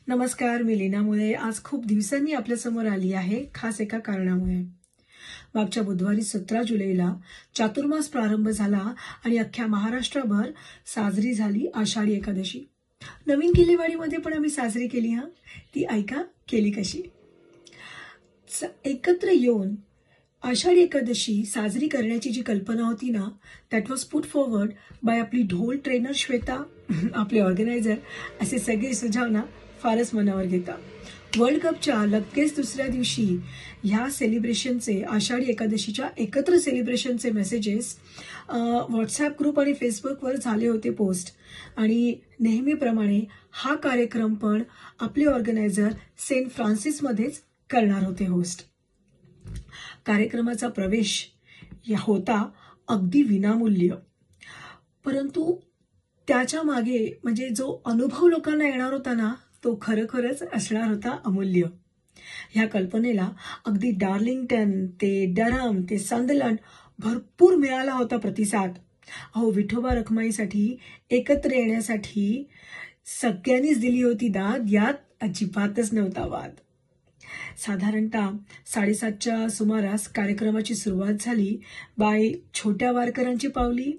नमस्कार, मी लीना मुळे आज खूप दिवसांनी आपल्यासमोर आली आहे, खास एका कारणामुळे. मागच्या बुधवारी 17 जुलैला चातुर्मास प्रारंभ झाला आणि अख्ख्या महाराष्ट्रभर साजरी झाली आषाढी एकादशी. नवीन किल्लेवाडीमध्ये पण आम्ही साजरी केली. ती ऐका केली कशी. एकत्र येऊन आषाढी एकादशी साजरी करण्याची जी कल्पना होती ना, that was put forward bye आपली ढोल ट्रेनर श्वेता, आपले ऑर्गनायझर. असे सगळे सुझाव ना फारच मनावर घेता. वर्ल्ड कपच्या लगेच दुसऱ्या दिवशी ह्या सेलिब्रेशनचे, आषाढी एकादशीच्या एकत्र सेलिब्रेशनचे मेसेजेस व्हॉट्सॲप ग्रुप आणि फेसबुकवर झाले होते पोस्ट. आणि नेहमीप्रमाणे हा कार्यक्रम पण आपले ऑर्गनायझर सेंट फ्रान्सिसमध्येच करणार होते होस्ट. कार्यक्रमाचा प्रवेश होता अगदी विनामूल्य, परंतु त्याच्या मागे म्हणजे जो अनुभव लोकांना येणार होता ना, तो खरोखरच असणार होता अमूल्य. ह्या कल्पनेला अगदी डार्लिंग्टन ते डरहम ते संदरलँड भरपूर मिळाला होता प्रतिसाद. विठोबा रखमाईसाठी एकत्र येण्यासाठी सगळ्यांनीच दिली होती दाद, यात अजिबातच नव्हता वाद. साधारणतः 7:30च्या सुमारास कार्यक्रमाची सुरुवात झाली. बाय छोट्या वारकऱ्यांची पावली.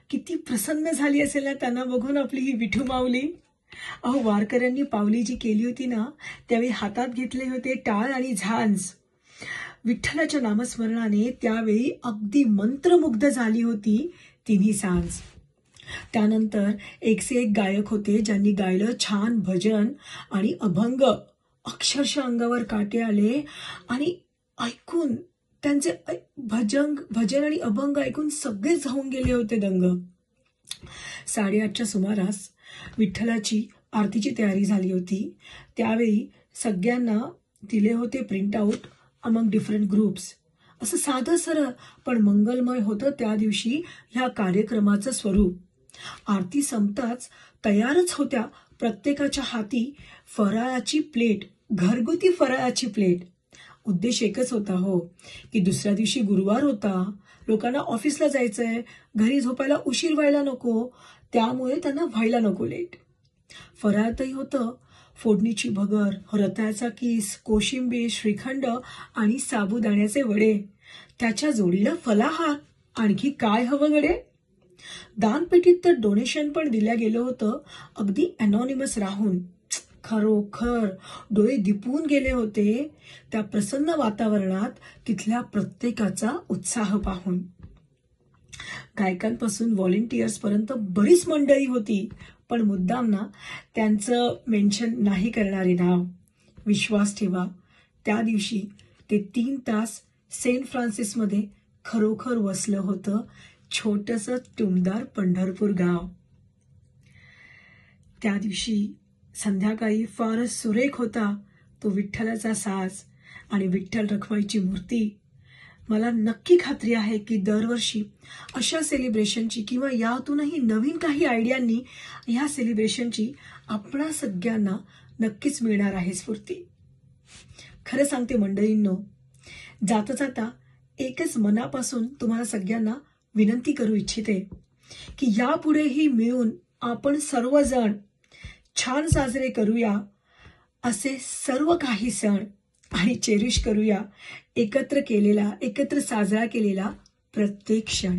किती प्रसन्न झाली असेल ना त्यांना बघून आपली ही विठू माऊली. वारकऱ्यांनी पावली जी केली होती ना, त्यावेळी हातात घेतले होते टाळ आणि झांज. विठ्ठलाच्या नामस्मरणाने त्यावेळी अगदी मंत्रमुग्ध झाली होती तिन्ही सांज. त्यानंतर एकसे एक गायक होते ज्यांनी गायलं छान भजन आणि अभंग. अक्षरशः अंगावर काटे आले आणि ऐकून त्यांचे भजन आणि अभंग ऐकून सगळे जाऊन गेले होते दंग. 8:30च्या सुमारास विठ्ठलाची आरतीची तयारी झाली होती. त्यावेळी सगळ्यांना दिले होते print out among different groups. असं साधं सरळ पण मंगलमय होतं त्या दिवशी ह्या कार्यक्रमाचं स्वरूप. आरती संपताच तयारच होत्या प्रत्येकाच्या हाती फराळाची प्लेट, घरगुती फराळाची प्लेट. उद्देश एकच होता की दुसऱ्या दिवशी गुरुवार होता, लोकांना ऑफिसला जायचंय, घरी झोपायला उशीर व्हायला नको, त्यामुळे त्यांना व्हायला नको लेट. फराळातही होतं फोडणीची भगर, रताळ्याचा किस, कोशिंबीर, श्रीखंड आणि साबुदाण्याचे वडे. त्याच्या जोडीला फलाहार. आणखी काय हवं गडे. दानपेटीत तर डोनेशन पण दिल्या गेलं होतं, अगदी अनॉनिमस राहून. खरोखर डोळे दिपून गेले होते त्या प्रसन्न वातावरणात तिथल्या प्रत्येकाचा उत्साह पाहून. गायकांपासून व्हॉलेंटियर्स पर्यंत बरीच मंडळी होती, पण मुद्दाम ना त्यांचं मेन्शन नाही करणारे नाव. विश्वास ठेवा, त्या दिवशी ते 3 तास सेंट फ्रान्सिसमध्ये खरोखर वसलं होतं छोटंसं टुमदार पंढरपूर गाव. त्या दिवशी संध्याकाळी फारच सुरेख होता तो विठ्ठलाचा साज आणि विठ्ठल रखमाईची मूर्ती. मला नक्की खात्री आहे की दरवर्षी अशा सेलिब्रेशनची किंवा यातूनही नवीन काही आयडियांनी ह्या सेलिब्रेशनची आपणा सगळ्यांना नक्कीच मिळणार आहे स्फूर्ती. खरं सांगते मंडळींनो, जाता जाता एकच मनापासून तुम्हाला सगळ्यांना विनंती करू इच्छिते की यापुढेही मिळून आपण सर्वजण छान साजरे करूया असे सर्व काही सण आणि चेरिश करूया एकत्र साजरा केलेला प्रत्येक क्षण.